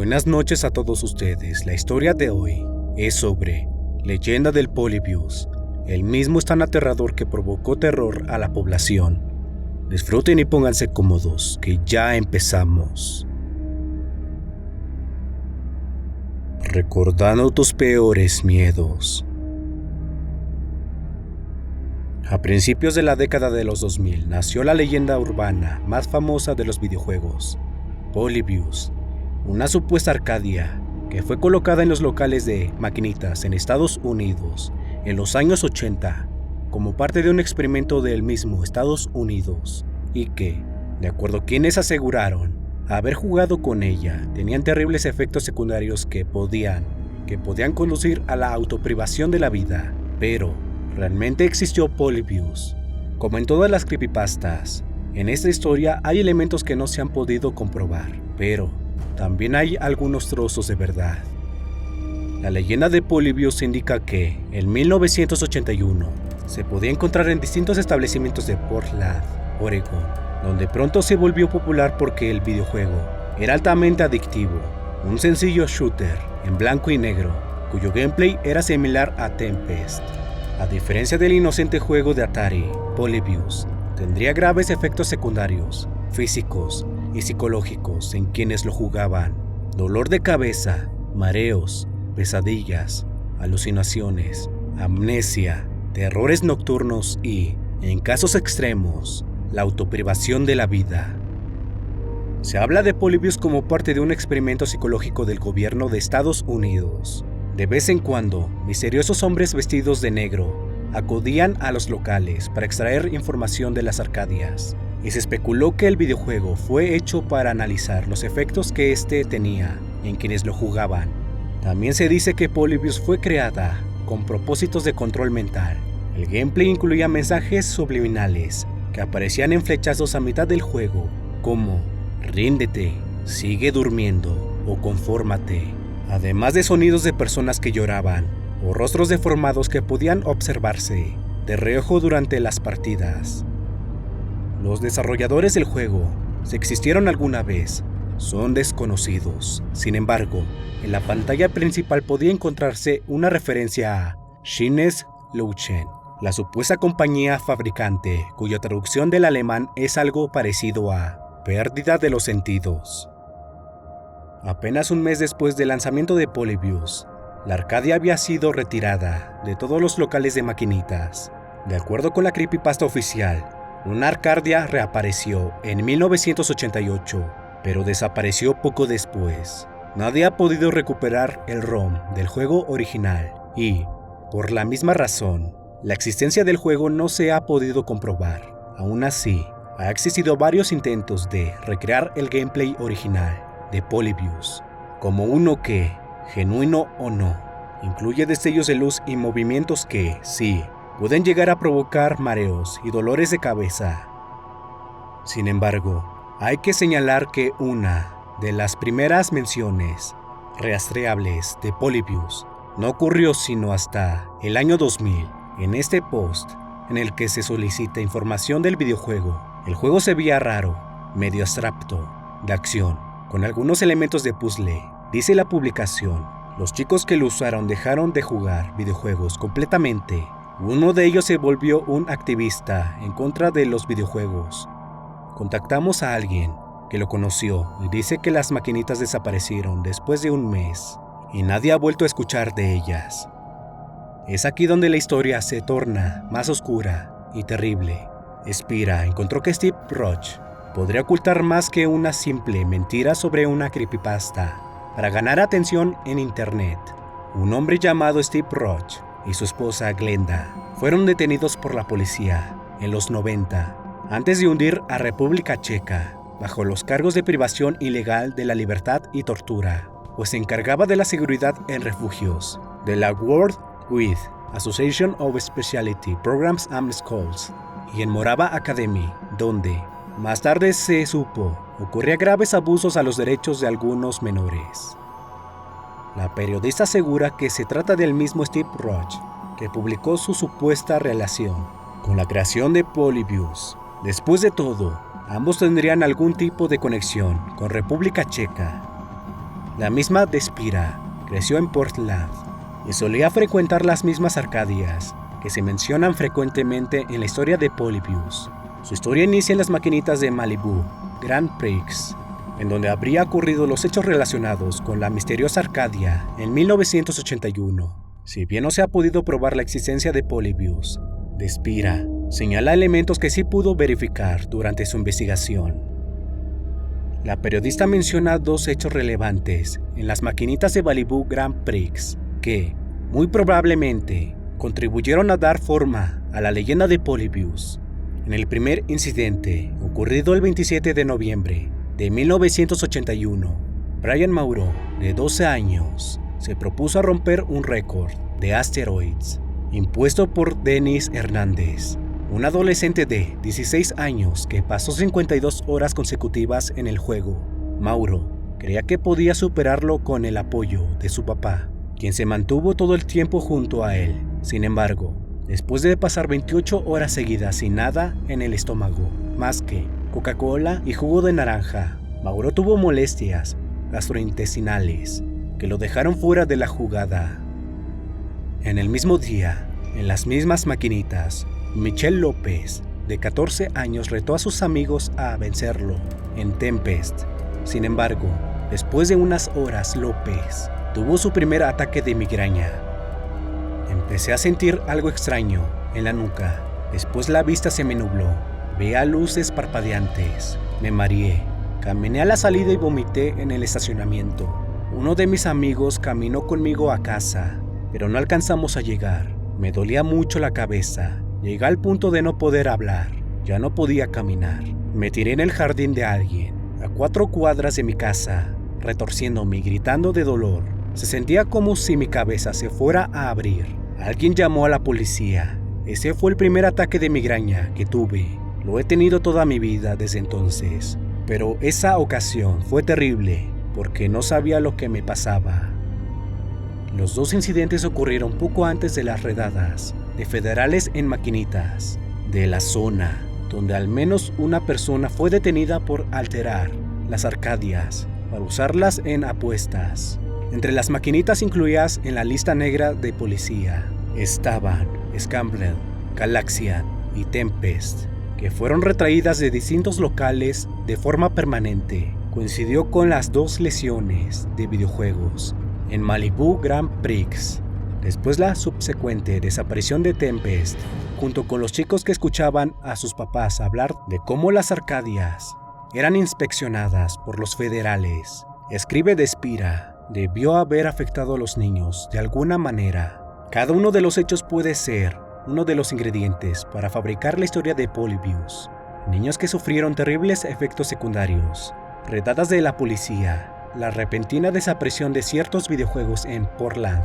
Buenas noches a todos ustedes. La historia de hoy es sobre Leyenda del Polybius, el mismo es tan aterrador que provocó terror a la población. Disfruten y pónganse cómodos, que ya empezamos. Recordando tus peores miedos. A principios de la década de los 2000 nació la leyenda urbana más famosa de los videojuegos, Polybius, una supuesta Arcadia que fue colocada en los locales de maquinitas en Estados Unidos en los años 80 como parte de un experimento del mismo Estados Unidos y que, de acuerdo a quienes aseguraron haber jugado con ella, tenían terribles efectos secundarios que podían conducir a la autoprivación de la vida. Pero, ¿realmente existió Polybius? Como en todas las creepypastas, en esta historia hay elementos que no se han podido comprobar, pero también hay algunos trozos de verdad. La leyenda de Polybius indica que, en 1981, se podía encontrar en distintos establecimientos de Portland, Oregon, donde pronto se volvió popular porque el videojuego era altamente adictivo, un sencillo shooter en blanco y negro, cuyo gameplay era similar a Tempest. A diferencia del inocente juego de Atari, Polybius tendría graves efectos secundarios, físicos y psicológicos en quienes lo jugaban: dolor de cabeza, mareos, pesadillas, alucinaciones, amnesia, terrores nocturnos y, en casos extremos, la autoprivación de la vida. Se habla de Polybius como parte de un experimento psicológico del gobierno de Estados Unidos. De vez en cuando, misteriosos hombres vestidos de negro acudían a los locales para extraer información de las Arcadias, y se especuló que el videojuego fue hecho para analizar los efectos que éste tenía en quienes lo jugaban. También se dice que Polybius fue creada con propósitos de control mental. El gameplay incluía mensajes subliminales que aparecían en flechazos a mitad del juego, como «Ríndete», «Sigue durmiendo» o «Confórmate», además de sonidos de personas que lloraban o rostros deformados que podían observarse de reojo durante las partidas. Los desarrolladores del juego, si existieron alguna vez, son desconocidos. Sin embargo, en la pantalla principal podía encontrarse una referencia a Shines Luchen, la supuesta compañía fabricante, cuya traducción del alemán es algo parecido a pérdida de los sentidos. Apenas un mes después del lanzamiento de Polybius, la Arcadia había sido retirada de todos los locales de maquinitas. De acuerdo con la creepypasta oficial, una Arcadia reapareció en 1988, pero desapareció poco después. Nadie ha podido recuperar el ROM del juego original y, por la misma razón, la existencia del juego no se ha podido comprobar. Aún así, ha existido varios intentos de recrear el gameplay original de Polybius, como uno que, genuino o no, incluye destellos de luz y movimientos que, sí, pueden llegar a provocar mareos y dolores de cabeza. Sin embargo, hay que señalar que una de las primeras menciones rastreables de Polybius no ocurrió sino hasta el año 2000. En este post, en el que se solicita información del videojuego, el juego se veía raro, medio abstracto, de acción, con algunos elementos de puzzle. Dice la publicación: los chicos que lo usaron dejaron de jugar videojuegos completamente. Uno de ellos se volvió un activista en contra de los videojuegos. Contactamos a alguien que lo conoció y dice que las maquinitas desaparecieron después de un mes y nadie ha vuelto a escuchar de ellas. Es aquí donde la historia se torna más oscura y terrible. Spira encontró que Steve Roach podría ocultar más que una simple mentira sobre una creepypasta para ganar atención en internet. Un hombre llamado Steve Roach y su esposa Glenda fueron detenidos por la policía en los 90 antes de hundir a República Checa bajo los cargos de privación ilegal de la libertad y tortura, pues se encargaba de la seguridad en refugios de la World With Association of Specialty Programs and Schools y en Morava Academy, donde más tarde se supo ocurría graves abusos a los derechos de algunos menores. La periodista asegura que se trata del mismo Steve Roach que publicó su supuesta relación con la creación de Polybius. Después de todo, ambos tendrían algún tipo de conexión con República Checa. La misma Despira creció en Portland y solía frecuentar las mismas Arcadias que se mencionan frecuentemente en la historia de Polybius. Su historia inicia en las maquinitas de Malibu Grand Prix, en donde habría ocurrido los hechos relacionados con la misteriosa Arcadia en 1981. Si bien no se ha podido probar la existencia de Polybius, Despira señala elementos que sí pudo verificar durante su investigación. La periodista menciona dos hechos relevantes en las maquinitas de Malibu Grand Prix que, muy probablemente, contribuyeron a dar forma a la leyenda de Polybius. En el primer incidente, ocurrido el 27 de noviembre de 1981, Brian Mauro, de 12 años, se propuso a romper un récord de asteroids impuesto por Dennis Hernández, un adolescente de 16 años que pasó 52 horas consecutivas en el juego. Mauro creía que podía superarlo con el apoyo de su papá, quien se mantuvo todo el tiempo junto a él. Sin embargo, después de pasar 28 horas seguidas sin nada en el estómago, más que Coca-Cola y jugo de naranja, Mauro tuvo molestias gastrointestinales que lo dejaron fuera de la jugada. En el mismo día, en las mismas maquinitas, Michelle López, de 14 años, retó a sus amigos a vencerlo en Tempest. Sin embargo, después de unas horas, López tuvo su primer ataque de migraña. Empecé a sentir algo extraño en la nuca. Después la vista se me nubló. Veía luces parpadeantes. Me mareé. Caminé a la salida y vomité en el estacionamiento. Uno de mis amigos caminó conmigo a casa, pero no alcanzamos a llegar. Me dolía mucho la cabeza. Llegué al punto de no poder hablar. Ya no podía caminar. Me tiré en el jardín de alguien, a 4 cuadras de mi casa, retorciéndome y gritando de dolor. Se sentía como si mi cabeza se fuera a abrir. Alguien llamó a la policía. Ese fue el primer ataque de migraña que tuve. Lo he tenido toda mi vida desde entonces. Pero esa ocasión fue terrible porque no sabía lo que me pasaba. Los dos incidentes ocurrieron poco antes de las redadas de federales en maquinitas de la zona, donde al menos una persona fue detenida por alterar las Arcadias para usarlas en apuestas. Entre las maquinitas incluidas en la lista negra de policía estaban Scramble, Galaxian y Tempest, que fueron retraídas de distintos locales de forma permanente. Coincidió con las 2 lesiones de videojuegos en Malibu Grand Prix. Después la subsecuente desaparición de Tempest, junto con los chicos que escuchaban a sus papás hablar de cómo las Arcadias eran inspeccionadas por los federales. Escribe Despira, debió haber afectado a los niños de alguna manera. Cada uno de los hechos puede ser uno de los ingredientes para fabricar la historia de Polybius. Niños que sufrieron terribles efectos secundarios, redadas de la policía, la repentina desaparición de ciertos videojuegos en Portland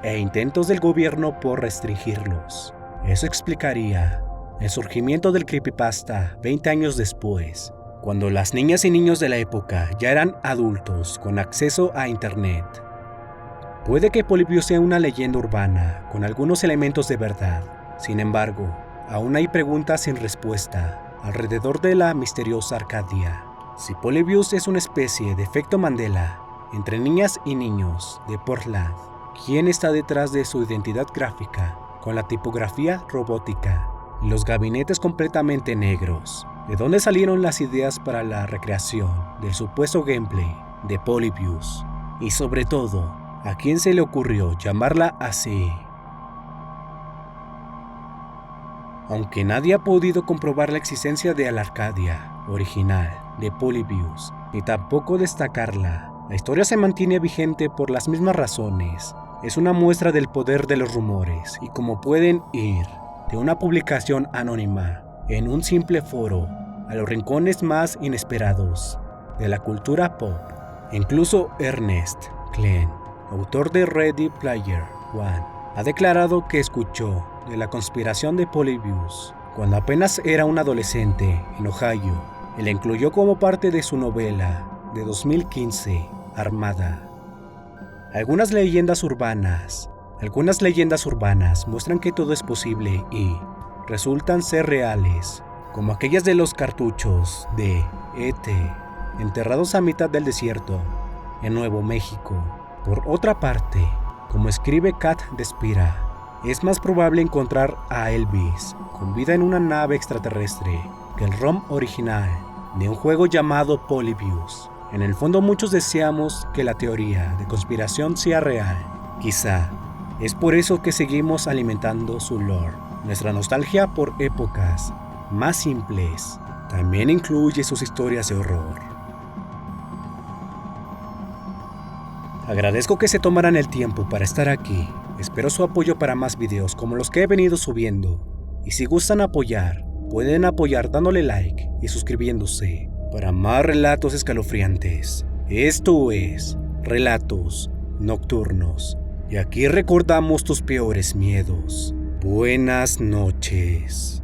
e intentos del gobierno por restringirlos. Eso explicaría el surgimiento del creepypasta 20 años después, cuando las niñas y niños de la época ya eran adultos con acceso a internet. Puede que Polybius sea una leyenda urbana con algunos elementos de verdad. Sin embargo, aún hay preguntas sin respuesta alrededor de la misteriosa Arcadia. Si Polybius es una especie de efecto Mandela entre niñas y niños de Portland, ¿quién está detrás de su identidad gráfica con la tipografía robótica y los gabinetes completamente negros? ¿De dónde salieron las ideas para la recreación del supuesto gameplay de Polybius? Y sobre todo, ¿a quién se le ocurrió llamarla así? Aunque nadie ha podido comprobar la existencia de la Arcadia original de Polybius, ni tampoco destacarla, la historia se mantiene vigente por las mismas razones. Es una muestra del poder de los rumores y cómo pueden ir de una publicación anónima en un simple foro a los rincones más inesperados de la cultura pop. Incluso Ernest Cline, autor de Ready Player One, ha declarado que escuchó de la conspiración de Polybius cuando apenas era un adolescente en Ohio y la incluyó como parte de su novela de 2015, Armada. Algunas leyendas urbanas muestran que todo es posible y resultan ser reales, como aquellas de los cartuchos de E.T. enterrados a mitad del desierto, en Nuevo México. Por otra parte, como escribe Kat Despira, es más probable encontrar a Elvis con vida en una nave extraterrestre que el ROM original de un juego llamado Polybius. En el fondo muchos deseamos que la teoría de conspiración sea real. Quizá es por eso que seguimos alimentando su lore. Nuestra nostalgia por épocas más simples también incluye sus historias de horror. Agradezco que se tomaran el tiempo para estar aquí. Espero su apoyo para más videos como los que he venido subiendo. Y si gustan apoyar, pueden apoyar dándole like y suscribiéndose para más relatos escalofriantes. Esto es Relatos Nocturnos. Y aquí recordamos tus peores miedos. Buenas noches.